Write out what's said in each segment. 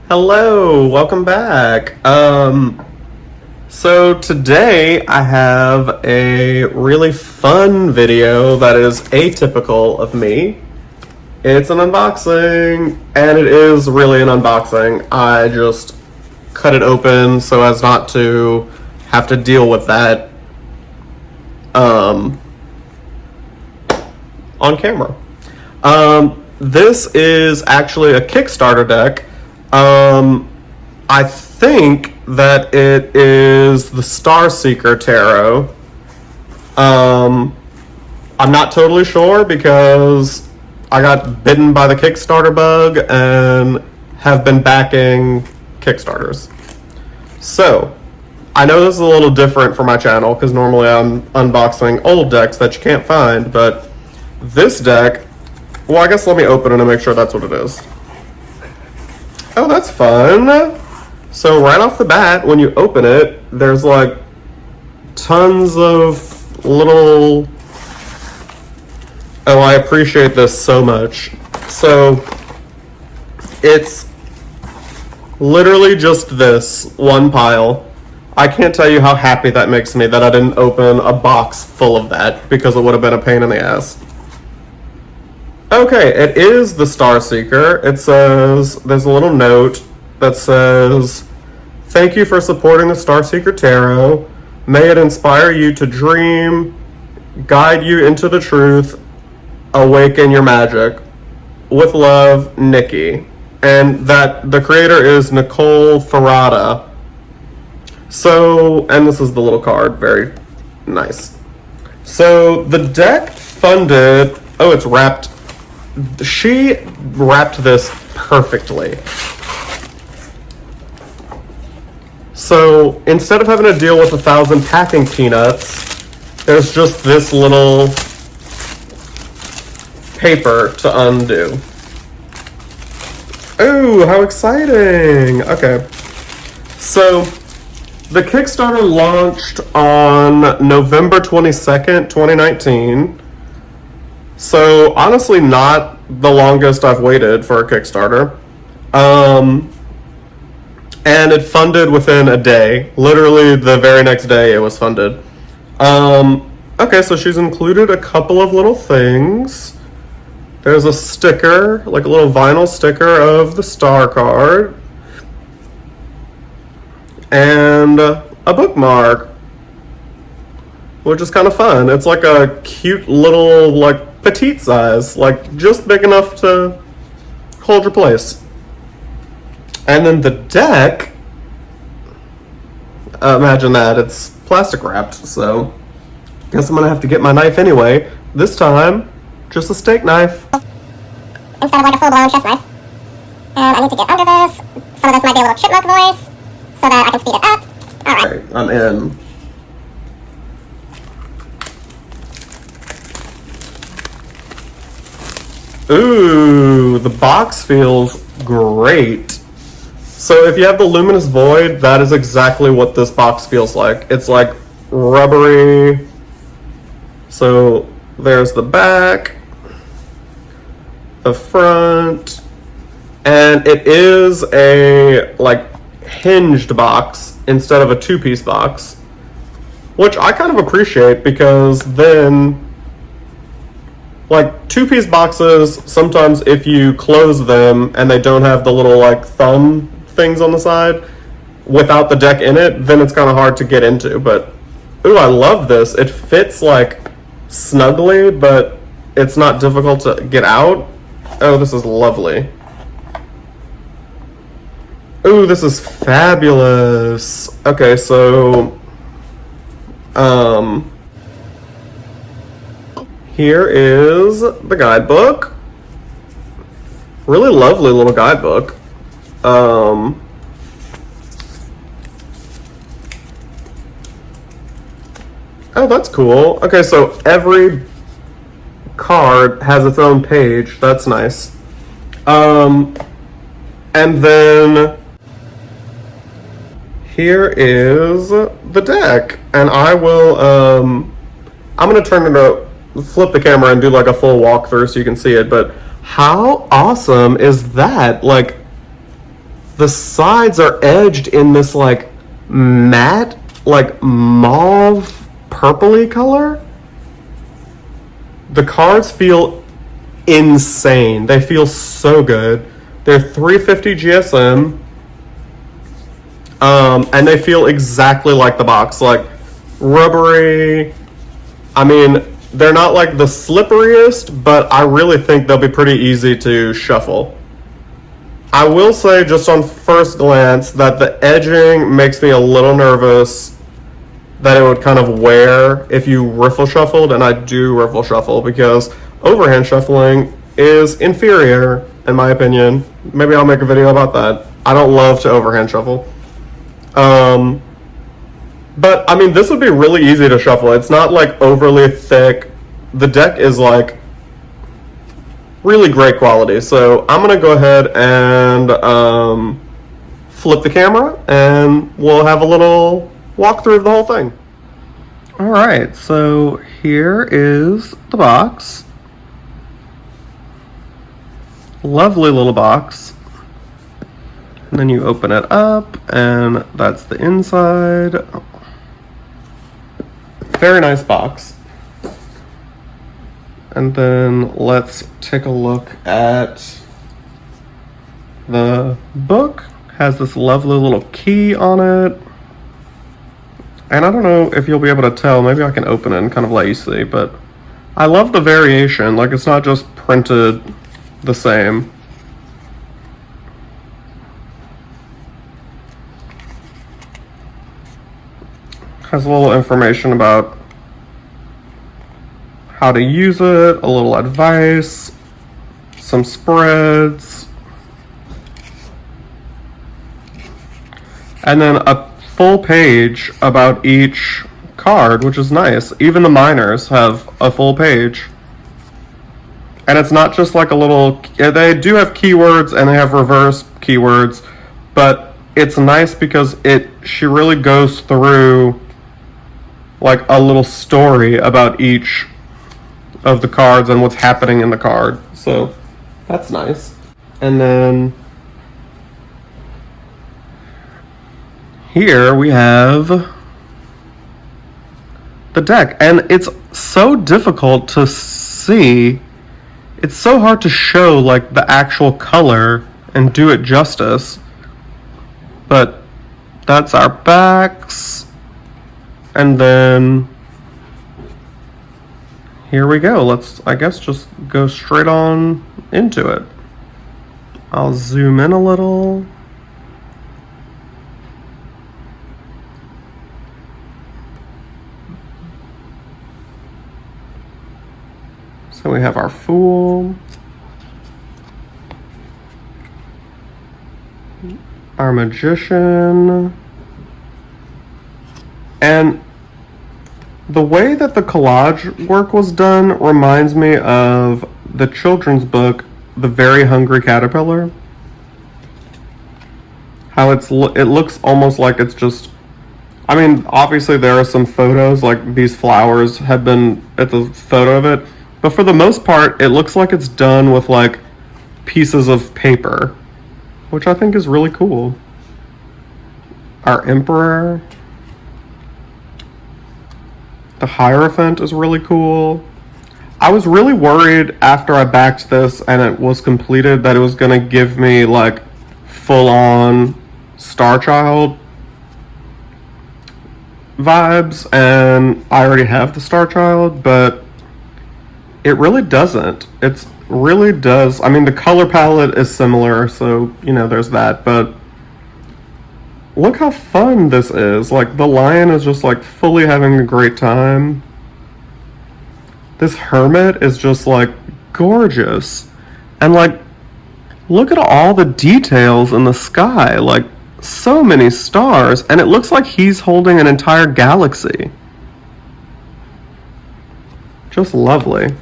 Hello, welcome back. So today I have a really fun video that is atypical of me. It's an unboxing, and it is really an unboxing. I just cut it open so as not to have to deal with that on camera. This is actually a Kickstarter deck. I think that it is the SEEKER Tarot. I'm not totally sure because I got bitten by the Kickstarter bug and have been backing Kickstarters. So, I know this is a little different for my channel because normally I'm unboxing old decks that you can't find, but this deck, well, I guess let me open it and make sure that's what it is. Oh, that's fun. So right off the bat, when you open it, there's like tons of little... Oh, I appreciate this so much. So it's literally just this one pile. I can't tell you how happy that makes me that I didn't open a box full of that because it would have been a pain in the ass. Okay, it is the SEEKER. It says, there's a little note that says, "Thank you for supporting the SEEKER Tarot. May it inspire you to dream, guide you into the truth, awaken your magic. With love, Nikki." And that the creator is Nicole Ferrata. So, and this is the little card, very nice. So the deck funded, oh, it's wrapped. She wrapped this perfectly. So instead of having to deal with 1,000 packing peanuts, there's just this little paper to undo. Ooh, how exciting! Okay. So the Kickstarter launched on November 22nd, 2019. So honestly, not the longest I've waited for a Kickstarter. And it funded within a day. Literally the very next day it was funded. Okay, so she's included a couple of little things. There's a sticker, like a little vinyl sticker of the star card. And a bookmark, which is kind of fun. It's like a cute little, like, petite size, like just big enough to hold your place. And then the deck, imagine that, it's plastic wrapped, so guess I'm gonna have to get my knife anyway. This time, just a steak knife. Instead of like a full-blown chef's knife. And I need to get under this. Some of this might be a little chipmunk voice, so that I can speed it up. Alright. I'm in. Ooh, the box feels great. So if you have the Luminous Void, that is exactly what this box feels like. It's like rubbery. So there's the back, the front, and it is a like hinged box instead of a two-piece box, which I kind of appreciate because then, like, two-piece boxes, sometimes if you close them and they don't have the little, like, thumb things on the side without the deck in it, then it's kind of hard to get into. But, ooh, I love this. It fits, like, snugly, but it's not difficult to get out. Oh, this is lovely. Ooh, this is fabulous. Okay, so, here is the guidebook. Really lovely little guidebook. Oh, that's cool. Okay, so every card has its own page. That's nice. And then here is the deck. And I will, I'm going to turn it up, flip the camera and do like a full walkthrough so you can see it. But how awesome is that? Like, the sides are edged in this like matte, like mauve purpley color. The cards feel insane. They feel so good. They're 350 GSM. And they feel exactly like the box, like rubbery. I mean, they're not like the slipperiest, but I really think they'll be pretty easy to shuffle. I will say just on first glance that the edging makes me a little nervous that it would kind of wear if you riffle shuffled, and I do riffle shuffle because overhand shuffling is inferior in my opinion. Maybe I'll make a video about that. I don't love to overhand shuffle. But I mean, this would be really easy to shuffle. It's not like overly thick. The deck is like really great quality. So I'm gonna go ahead and flip the camera and we'll have a little walkthrough of the whole thing. All right, so here is the box. Lovely little box. And then you open it up and that's the inside. Very nice box. And then let's take a look at the book. Has this lovely little key on it. And I don't know if you'll be able to tell, maybe I can open it and kind of let you see, but I love the variation. Like, it's not just printed the same. Has a little information about how to use it, a little advice, some spreads, and then a full page about each card, which is nice. Even the minors have a full page. And it's not just like a little, they do have keywords and they have reverse keywords, but it's nice because she really goes through like a little story about each of the cards and what's happening in the card. So that's nice. And then here we have the deck, and it's so difficult to see. It's so hard to show like the actual color and do it justice. But that's our backs. And then here we go. Let's, I guess, just go straight on into it. I'll zoom in a little. So we have our Fool, our Magician, and the way that the collage work was done reminds me of the children's book, The Very Hungry Caterpillar. How it looks almost like it's just, I mean, obviously there are some photos, like these flowers have been, it's a photo of it, but for the most part, it looks like it's done with like pieces of paper, which I think is really cool. Our Emperor. The Hierophant is really cool. I was really worried after I backed this and it was completed that it was gonna give me like full-on Star Child vibes, and I already have the Star Child, but it really doesn't. It really does. I mean, the color palette is similar, so, you know, there's that, but look how fun this is. Like, the lion is just like fully having a great time. This hermit is just like gorgeous. And like, look at all the details in the sky. Like, so many stars. And it looks like he's holding an entire galaxy. Just lovely.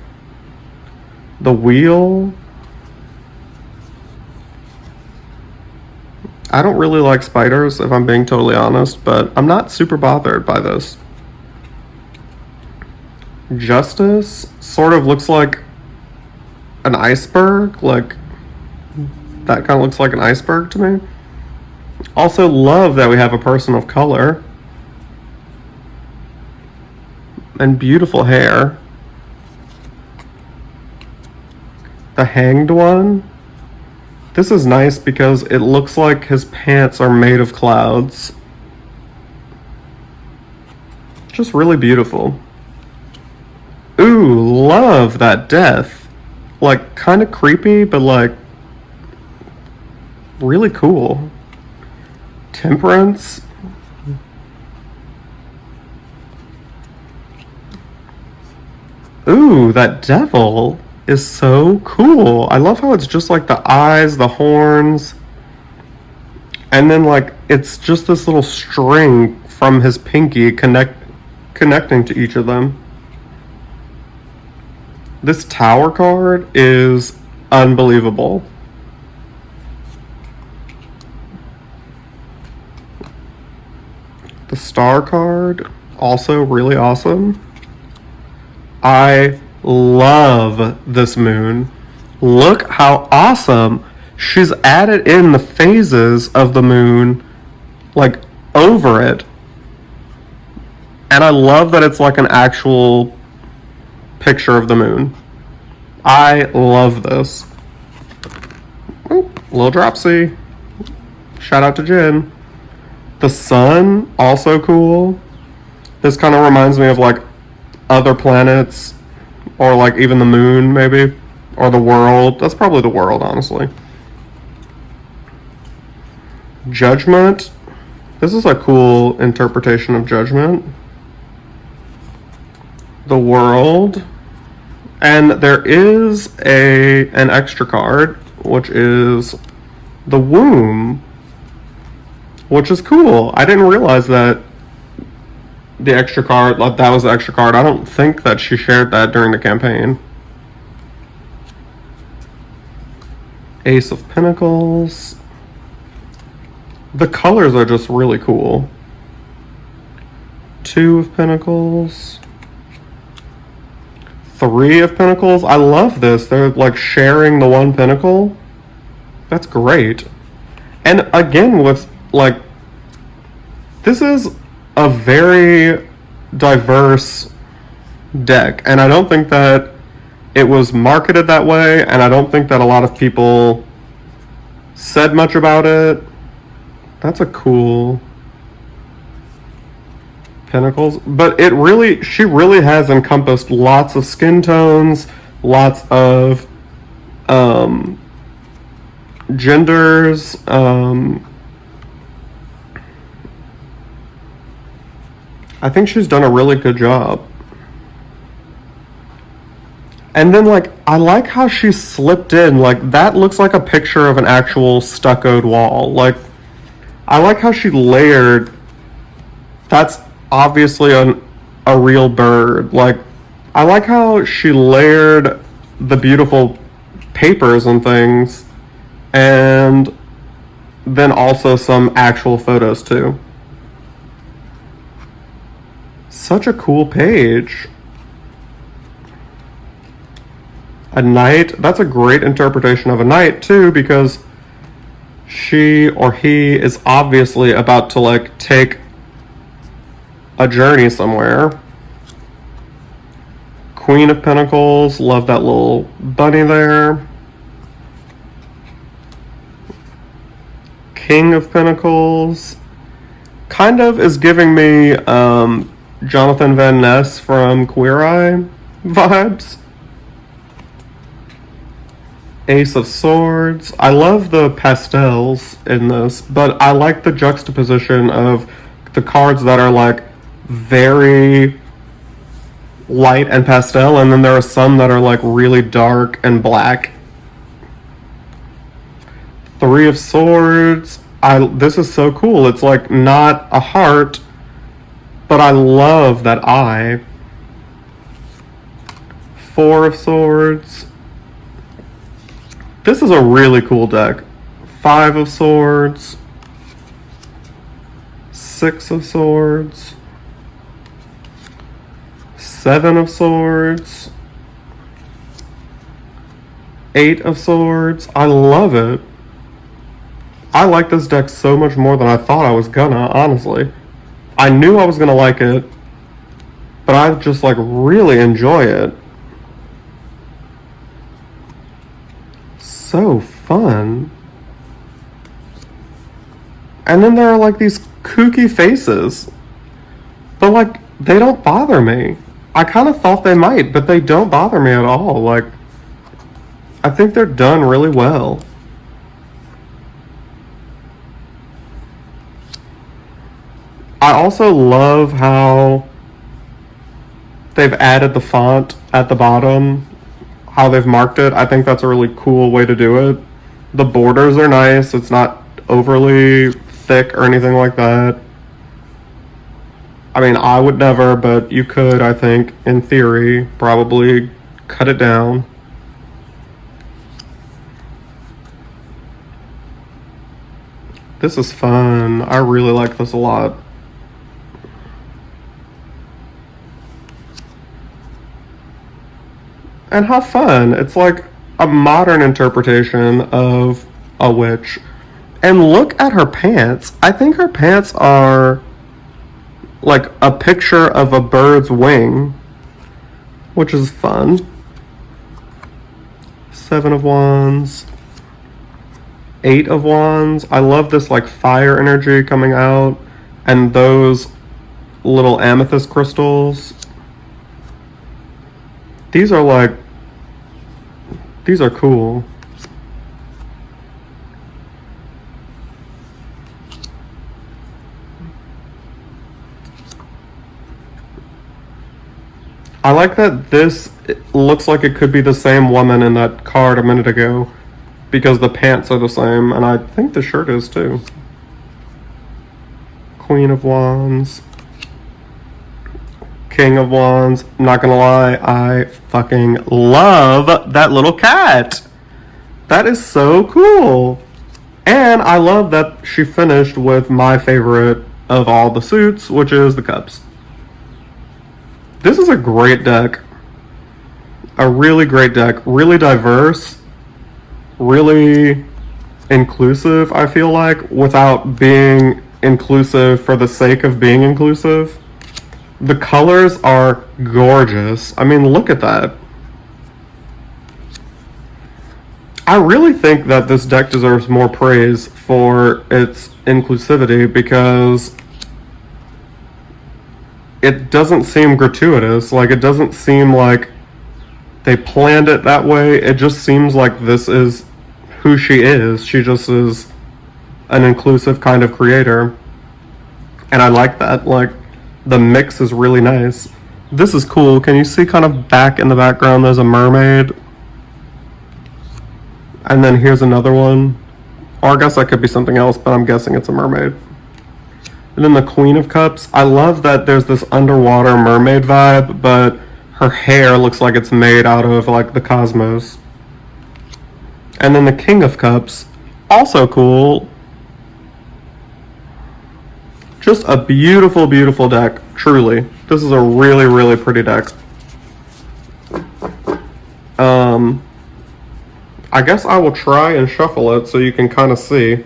The wheel. I don't really like spiders, if I'm being totally honest, but I'm not super bothered by this. Justice sort of looks like an iceberg, like that kind of looks like an iceberg to me. Also love that we have a person of color. And beautiful hair. The Hanged One. This is nice because it looks like his pants are made of clouds. Just really beautiful. Ooh, love that death. Like, kind of creepy, but like, really cool. Temperance. Ooh, that devil is so cool. I love how it's just like the eyes, the horns, and then like it's just this little string from his pinky connecting to each of them. This tower card is unbelievable. The star card, also really awesome. I love this moon. Look how awesome. She's added in the phases of the moon, like, over it. And I love that it's like an actual picture of the moon. I love this. Ooh, little dropsy. Shout out to Jen. The sun, also cool. This kind of reminds me of like other planets, or like even the moon, maybe, or the world. That's probably the world, honestly. Judgment. This is a cool interpretation of judgment. The world. And there is an extra card, which is the womb, which is cool. I didn't realize that the extra card, like that was the extra card. I don't think that she shared that during the campaign. Ace of Pentacles. The colors are just really cool. Two of Pentacles. Three of Pentacles. I love this. They're like sharing the one pentacle. That's great. And again, with like, this is a very diverse deck, and I don't think that it was marketed that way, and I don't think that a lot of people said much about it. That's a cool Pentacles, but she really has encompassed lots of skin tones, lots of genders, I think she's done a really good job. And then, like, I like how she slipped in, like, that looks like a picture of an actual stuccoed wall. Like, I like how she layered, that's obviously a real bird. Like, I like how she layered the beautiful papers and things, and then also some actual photos too. Such a cool page. A knight, that's a great interpretation of a knight too, because she or he is obviously about to like take a journey somewhere. Queen of Pentacles, love that little bunny there. King of Pentacles, kind of is giving me Jonathan Van Ness from Queer Eye vibes. Ace of Swords. I love the pastels in this, but I like the juxtaposition of the cards that are like very light and pastel, and then there are some that are like really dark and black. Three of Swords. This is so cool. It's like not a heart, but I love that eye. Four of Swords. This is a really cool deck. Five of Swords. Six of Swords. Seven of Swords. Eight of Swords. I love it. I like this deck so much more than I thought I was gonna, honestly. I knew I was gonna like it, but I just like really enjoy it. So fun. And then there are like these kooky faces, but like they don't bother me. I kind of thought they might, but they don't bother me at all. Like, I think they're done really well. I also love how they've added the font at the bottom, how they've marked it. I think that's a really cool way to do it. The borders are nice. It's not overly thick or anything like that. I mean, I would never, but you could, I think, in theory, probably cut it down. This is fun. I really like this a lot. And how fun. It's like a modern interpretation of a witch. And look at her pants. I think her pants are like a picture of a bird's wing, which is fun. 7 of Wands. 8 of Wands. I love this like fire energy coming out. And those little amethyst crystals. These are cool. I like that this looks like it could be the same woman in that card a minute ago, because the pants are the same, and I think the shirt is too. Queen of Wands. King of Wands. I'm not gonna lie, I fucking love that little cat. That is so cool. And I love that she finished with my favorite of all the suits, which is the cups. This is a great deck. A really great deck. Really diverse. Really inclusive, I feel like, without being inclusive for the sake of being inclusive. The colors are gorgeous. I mean, look at that. I really think that this deck deserves more praise for its inclusivity, because it doesn't seem gratuitous. Like, it doesn't seem like they planned it that way. It just seems like this is who she is. She just is an inclusive kind of creator. And I like that. Like, the mix is really nice. This is cool. Can you see kind of back in the background there's a mermaid? And then here's another one. Or I guess that could be something else, but I'm guessing it's a mermaid. And then the Queen of Cups. I love that there's this underwater mermaid vibe, but her hair looks like it's made out of like the cosmos. And then the King of Cups. Also cool. Just a beautiful, beautiful deck. Truly. This is a really, really pretty deck. I guess I will try and shuffle it so you can kind of see.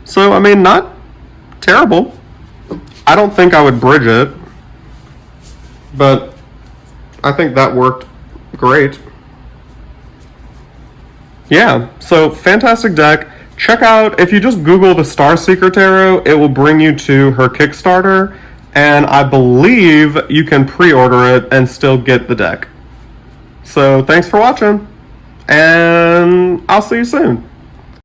So, I mean, not terrible. I don't think I would bridge it, but I think that worked great. Yeah, so fantastic deck. Check out, if you just Google the Star Seeker Tarot, it will bring you to her Kickstarter, and I believe you can pre-order it and still get the deck. So thanks for watching, and I'll see you soon.